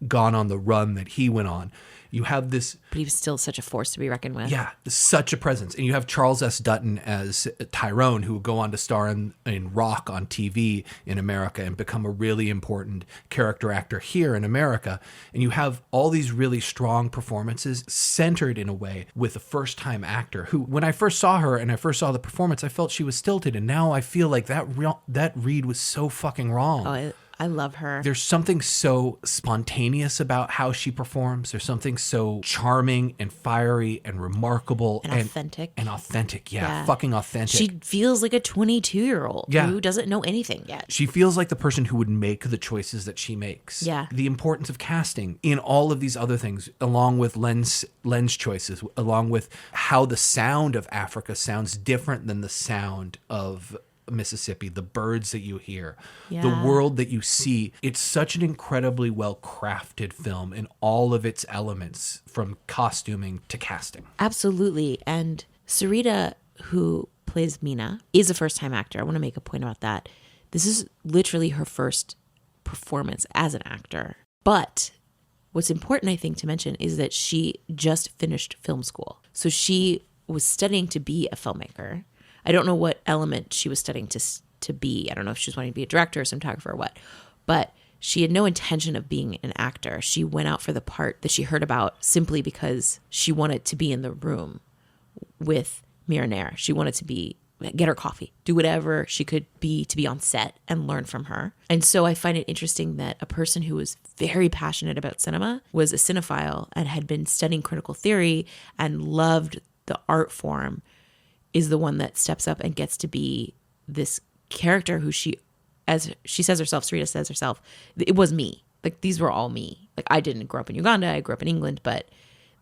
gone on the run that he went on. You have this, but he was still such a force to be reckoned with. Yeah, such a presence. And you have Charles S. Dutton as Tyrone, who would go on to star in Rock on TV in America and become a really important character actor here in America. And you have all these really strong performances centered in a way with a first-time actor who, when I first saw her and I first saw the performance, I felt she was stilted. And now I feel like that read was so fucking wrong. Oh, I love her. There's something so spontaneous about how she performs. There's something so charming and fiery and remarkable and authentic. And authentic, yeah, fucking authentic. She feels like a 22-year-old who doesn't know anything yet. She feels like the person who would make the choices that she makes. Yeah. The importance of casting in all of these other things, along with lens choices, along with how the sound of Africa sounds different than the sound of Mississippi, the birds that you hear, the world that you see. It's such an incredibly well-crafted film in all of its elements, from costuming to casting. Absolutely. And Sarita, who plays Mina, is a first-time actor. I want to make a point about that. This is literally her first performance as an actor. But what's important, I think, to mention is that she just finished film school. So she was studying to be a filmmaker. I don't know what element she was studying to be. I don't know if she was wanting to be a director or cinematographer or what, but she had no intention of being an actor. She went out for the part that she heard about simply because she wanted to be in the room with Mira Nair. She wanted to get her coffee, do whatever she could be to be on set and learn from her. And so I find it interesting that a person who was very passionate about cinema, was a cinephile, and had been studying critical theory and loved the art form, is the one that steps up and gets to be this character who she, as she says herself, Sarita says herself, it was me. Like, these were all me. Like, I didn't grow up in Uganda, I grew up in England, but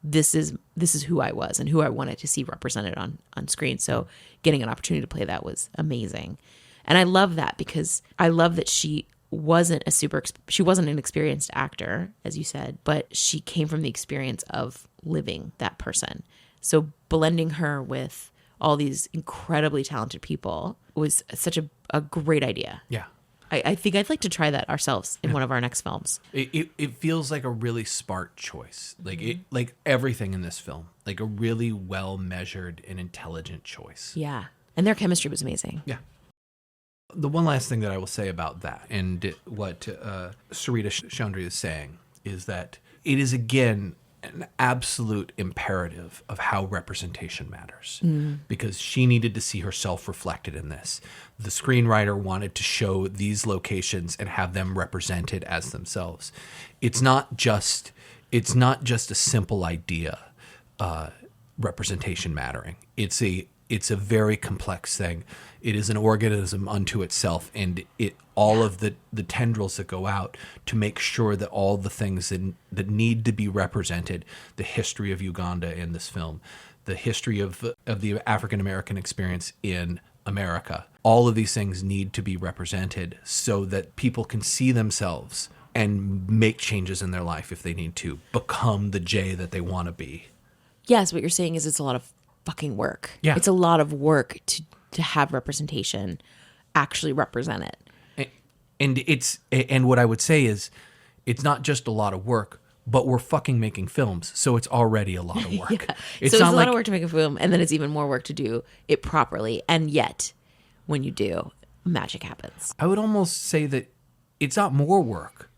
this is who I was and who I wanted to see represented on screen. So getting an opportunity to play that was amazing. And I love that, because I love that she wasn't an experienced actor, as you said, but she came from the experience of living that person. So blending her with all these incredibly talented people was such a great idea. Yeah. I think I'd like to try that ourselves in one of our next films. It feels like a really smart choice. Like everything in this film, like a really well measured and intelligent choice. Yeah. And their chemistry was amazing. Yeah. The one last thing that I will say about that, and what Sarita Choudhury is saying, is that it is, again, an absolute imperative of how representation matters, because she needed to see herself reflected in this. The screenwriter wanted to show these locations and have them represented as themselves. It's not just a simple idea, representation mattering. It's a very complex thing. It is an organism unto itself, and all of the tendrils that go out to make sure that all the things that need to be represented, the history of Uganda in this film, the history of the African American experience in America, all of these things need to be represented so that people can see themselves and make changes in their life if they need to become the Jay that they want to be. Yes, what you're saying is it's a lot of fucking work. Yeah. It's a lot of work to have representation actually represent it. And what I would say is, it's not just a lot of work, but we're fucking making films, so it's already a lot of work. Yeah. It's a lot of work to make a film, and then it's even more work to do it properly. And yet, when you do, magic happens. I would almost say that it's not more work,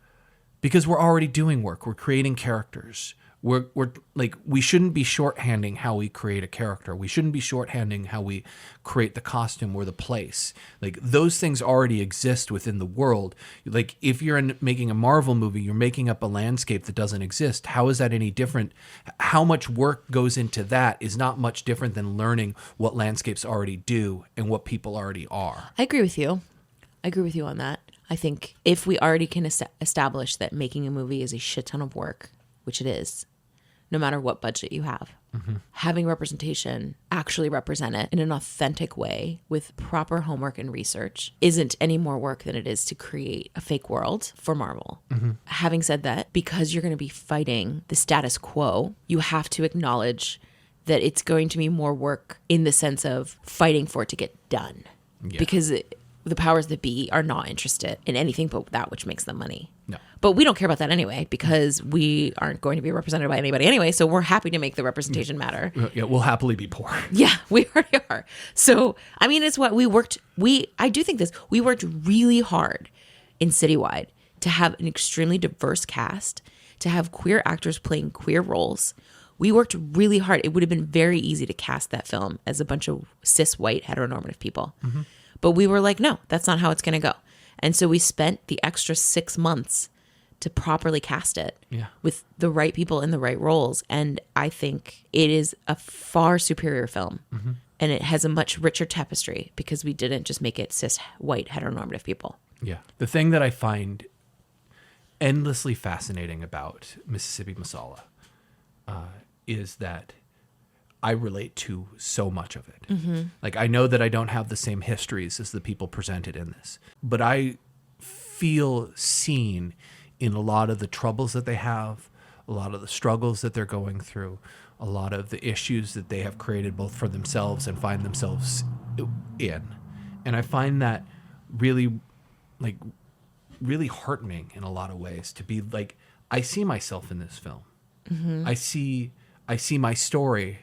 because we're already doing work. We're creating characters. We're like, we shouldn't be shorthanding how we create a character. We shouldn't be shorthanding how we create the costume or the place. Like, those things already exist within the world. Like, if you're making a Marvel movie, you're making up a landscape that doesn't exist. How is that any different? How much work goes into that is not much different than learning what landscapes already do and what people already are. I agree with you. I agree with you on that. I think if we already can establish that making a movie is a shit ton of work, which it is, no matter what budget you have, having representation actually represent it in an authentic way with proper homework and research isn't any more work than it is to create a fake world for Marvel. Having said that, because you're going to be fighting the status quo, you have to acknowledge that it's going to be more work in the sense of fighting for it to get done. Yeah. Because the powers that be are not interested in anything but that which makes them money. No. But we don't care about that anyway, because we aren't going to be represented by anybody anyway. So we're happy to make the representation matter. Yeah, we'll happily be poor. Yeah, we already are. So, I mean, it's what I do think this, we worked really hard in Citywide to have an extremely diverse cast, to have queer actors playing queer roles. We worked really hard. It would have been very easy to cast that film as a bunch of cis, white, heteronormative people. But we were like, no, that's not how it's going to go. And so we spent the extra 6 months to properly cast it with the right people in the right roles. And I think it is a far superior film. And it has a much richer tapestry because we didn't just make it cis, white, heteronormative people. Yeah. The thing that I find endlessly fascinating about Mississippi Masala is that I relate to so much of it. Like, I know that I don't have the same histories as the people presented in this, but I feel seen in a lot of the troubles that they have, a lot of the struggles that they're going through, a lot of the issues that they have created both for themselves and find themselves in. And I find that really heartening in a lot of ways, to be like, I see myself in this film. I see my story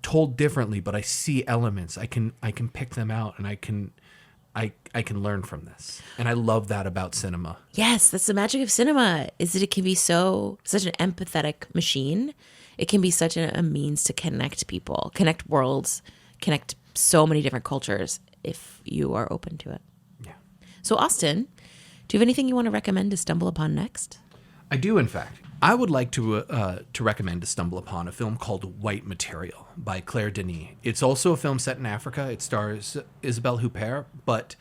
told differently, but I see elements. I can pick them out, and I can learn from this. And I love that about cinema. Yes, that's the magic of cinema, is that it can be such an empathetic machine. It can be such a means to connect people, connect worlds, connect so many different cultures if you are open to it. Yeah. So Austin, do you have anything you want to recommend to stumble upon next? I do, in fact. I would like to recommend to stumble upon a film called White Material by Claire Denis. It's also a film set in Africa. It stars Isabelle Huppert,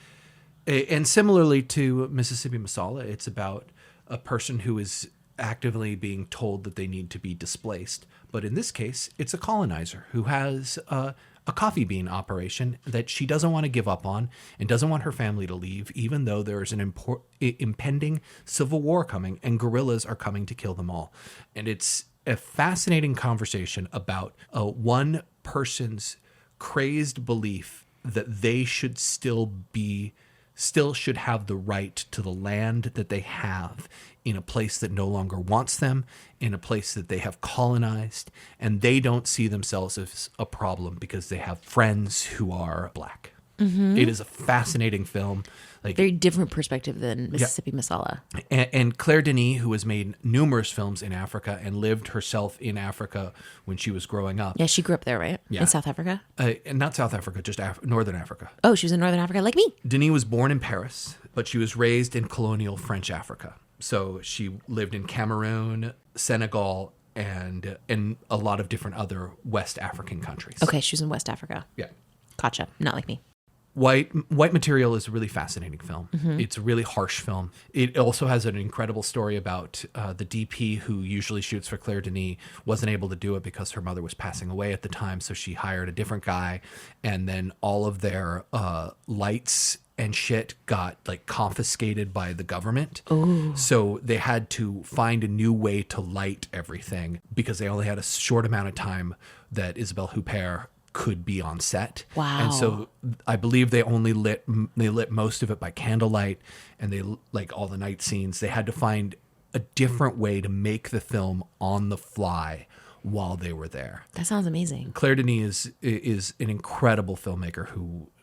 and similarly to Mississippi Masala, it's about a person who is actively being told that they need to be displaced. But in this case, it's a colonizer who has a coffee bean operation that she doesn't want to give up on and doesn't want her family to leave, even though there's an impending civil war coming and guerrillas are coming to kill them all. And it's a fascinating conversation about one person's crazed belief that they should still should have the right to the land that they have in a place that no longer wants them, in a place that they have colonized, and they don't see themselves as a problem because they have friends who are Black. It is a fascinating film. Very different perspective than Mississippi Masala. And Claire Denis, who has made numerous films in Africa and lived herself in Africa when she was growing up. Yeah, she grew up there, right? Yeah. In South Africa? And not South Africa, just Northern Africa. Oh, she was in Northern Africa like me. Denis was born in Paris, but she was raised in colonial French Africa. So she lived in Cameroon, Senegal, and a lot of different other West African countries. Okay, she was in West Africa. Yeah. Gotcha. Not like me. White Material is a really fascinating film. It's a really harsh film. It also has an incredible story about the DP who usually shoots for Claire Denis wasn't able to do it because her mother was passing away at the time, so she hired a different guy, and then all of their lights and shit got confiscated by the government. Ooh. So they had to find a new way to light everything because they only had a short amount of time that Isabelle Huppert could be on set. Wow. And so I believe they lit most of it by candlelight, and they all the night scenes. They had to find a different way to make the film on the fly while they were there. That sounds amazing. Claire Denis is an incredible filmmaker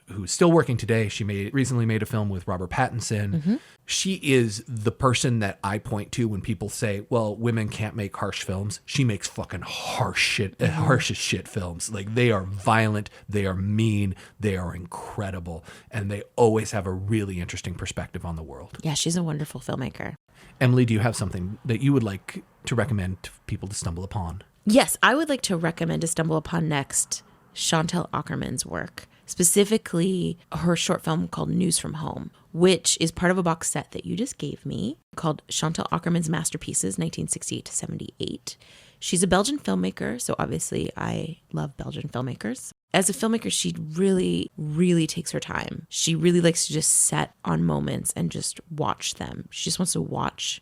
who's still working today. She recently made a film with Robert Pattinson. She is the person that I point to when people say, well, women can't make harsh films. She makes fucking harsh as shit films. They are violent, they are mean, they are incredible, and they always have a really interesting perspective on the world. Yeah, she's a wonderful filmmaker. Emily, do you have something that you would like to recommend to people to stumble upon? Yes, I would like to recommend to stumble upon next Chantal Akerman's work, specifically her short film called News from Home, which is part of a box set that you just gave me called Chantal Akerman's Masterpieces, 1968 to 78. She's a Belgian filmmaker, so obviously I love Belgian filmmakers. As a filmmaker, she really, really takes her time. She really likes to just set on moments and just watch them. She just wants to watch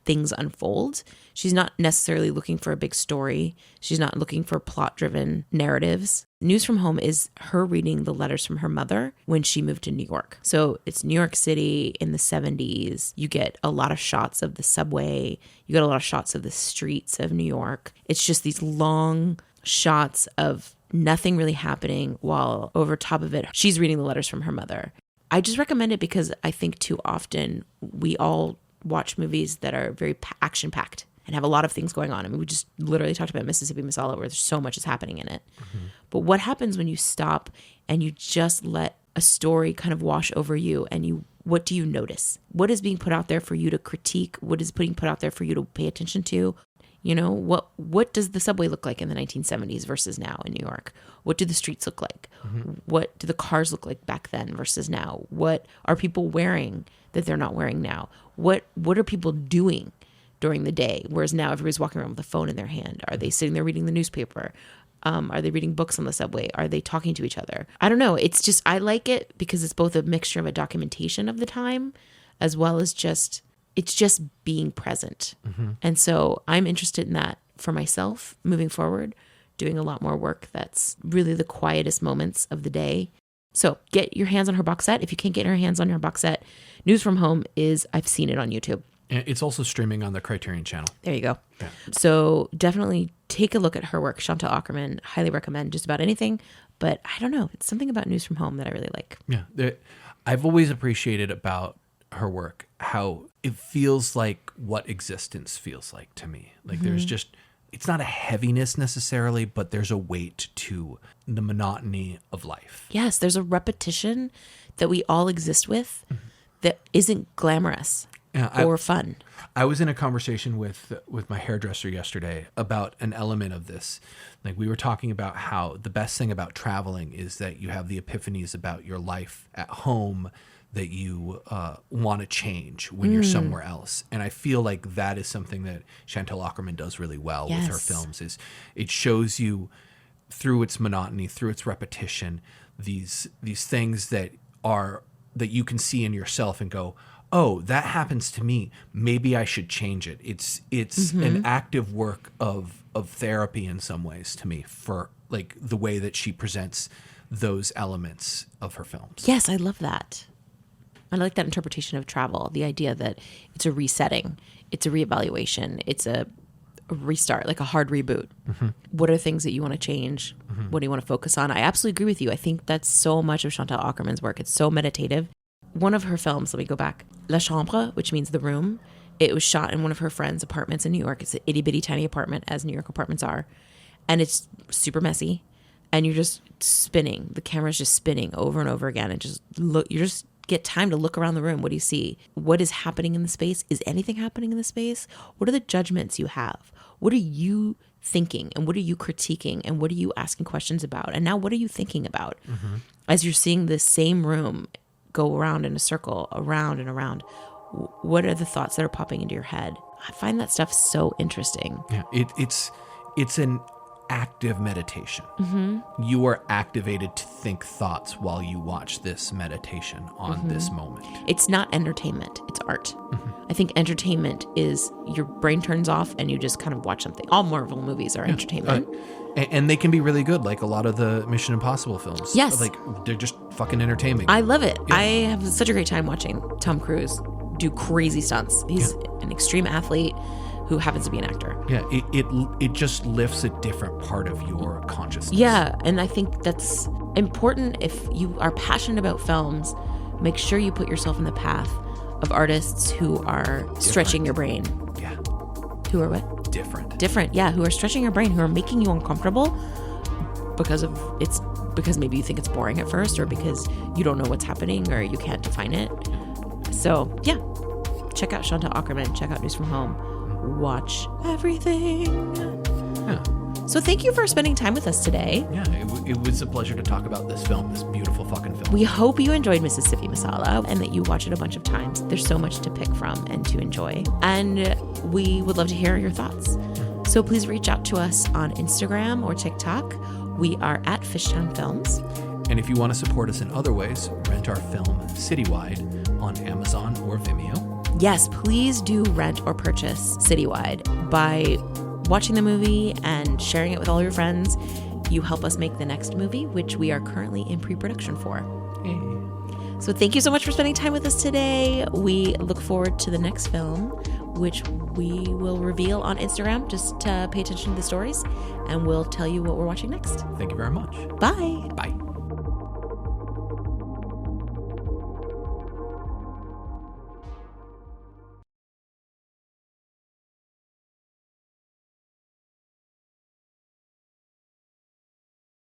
things unfold. She's not necessarily looking for a big story. She's not looking for plot-driven narratives. News from Home is her reading the letters from her mother when she moved to New York. So it's New York City in the 70s. You get a lot of shots of the subway. You get a lot of shots of the streets of New York. It's just these long shots of nothing really happening while over top of it, she's reading the letters from her mother. I just recommend it because I think too often we all watch movies that are very action-packed and have a lot of things going on. I mean, we just literally talked about Mississippi Masala where there's so much is happening in it. But what happens when you stop and you just let a story kind of wash over you and what do you notice? What is being put out there for you to critique? What is being put out there for you to pay attention to? You know, what does the subway look like in the 1970s versus now in New York? What do the streets look like? What do the cars look like back then versus now? What are people wearing that they're not wearing now? What are people doing during the day? Whereas now everybody's walking around with a phone in their hand. Are they sitting there reading the newspaper? Are they reading books on the subway? Are they talking to each other? I don't know. It's just, I like it because it's both a mixture of a documentation of the time as well as it's just being present. And so I'm interested in that for myself moving forward, doing a lot more work that's really the quietest moments of the day. So get your hands on her box set. If you can't get your hands on her box set, News from Home I've seen it on YouTube. And it's also streaming on the Criterion channel. There you go. Yeah. So definitely take a look at her work. Chantal Akerman, highly recommend just about anything. But I don't know. It's something about News from Home that I really like. Yeah. I've always appreciated about her work how it feels like what existence feels like to me. Like there's just, it's not a heaviness necessarily, but there's a weight to the monotony of life. Yes, there's a repetition that we all exist with that isn't glamorous or fun. I was in a conversation with my hairdresser yesterday about an element of this. Like we were talking about how the best thing about traveling is that you have the epiphanies about your life at home that you want to change when you're somewhere else. And I feel like that is something that Chantal Akerman does really well with her films. Is it shows you through its monotony, through its repetition, these things that you can see in yourself and go, oh, that happens to me. Maybe I should change it. It's an active work of therapy in some ways to me for like the way that she presents those elements of her films. Yes, I love that. I like that interpretation of travel, the idea that it's a resetting, it's a reevaluation, it's a restart, like a hard reboot. What are things that you want to change? What do you want to focus on? I absolutely agree with you. I think that's so much of Chantal Akerman's work. It's so meditative. One of her films, let me go back, La Chambre, which means the room, it was shot in one of her friend's apartments in New York. It's an itty bitty tiny apartment, as New York apartments are. And it's super messy. And you're just spinning. The camera's just spinning over and over again. And just look, you just get time to look around the room. What do you see? What is happening in the space? Is anything happening in the space? What are the judgments you have? What are you thinking? And what are you critiquing? And what are you asking questions about? And now what are you thinking about? As you're seeing this same room go around in a circle, around and around, what are the thoughts that are popping into your head? I find that stuff so interesting. Yeah, it's an active meditation. You are activated to think thoughts while you watch this meditation on this moment. It's not entertainment, it's art. I think entertainment is your brain turns off and you just kind of watch something. All Marvel movies are entertainment. And they can be really good, like a lot of the Mission Impossible films. Yes. Like, they're just fucking entertaining. I love it. Yeah. I have such a great time watching Tom Cruise do crazy stunts. He's an extreme athlete who happens to be an actor. Yeah, it just lifts a different part of your consciousness. Yeah, and I think that's important. If you are passionate about films, make sure you put yourself in the path of artists who are stretching your brain. Yeah. Who are what? Different, yeah, who are stretching your brain, who are making you uncomfortable because maybe you think it's boring at first, or because you don't know what's happening, or you can't define it. So, yeah, check out Chantal Akerman, check out News from Home, watch everything. Yeah. So thank you for spending time with us today. Yeah, it was a pleasure to talk about this film, this beautiful fucking film. We hope you enjoyed Mississippi Masala and that you watch it a bunch of times. There's so much to pick from and to enjoy. And we would love to hear your thoughts. So please reach out to us on Instagram or TikTok. We are at Fishtown Films. And if you want to support us in other ways, rent our film Citywide on Amazon or Vimeo. Yes, please do rent or purchase Citywide. By watching the movie and sharing it with all your friends, you help us make the next movie, which we are currently in pre-production for. Hey. So thank you so much for spending time with us today. We look forward to the next film, which we will reveal on Instagram. Just pay attention to the stories, and we'll tell you what we're watching next. Thank you very much. Bye. Bye.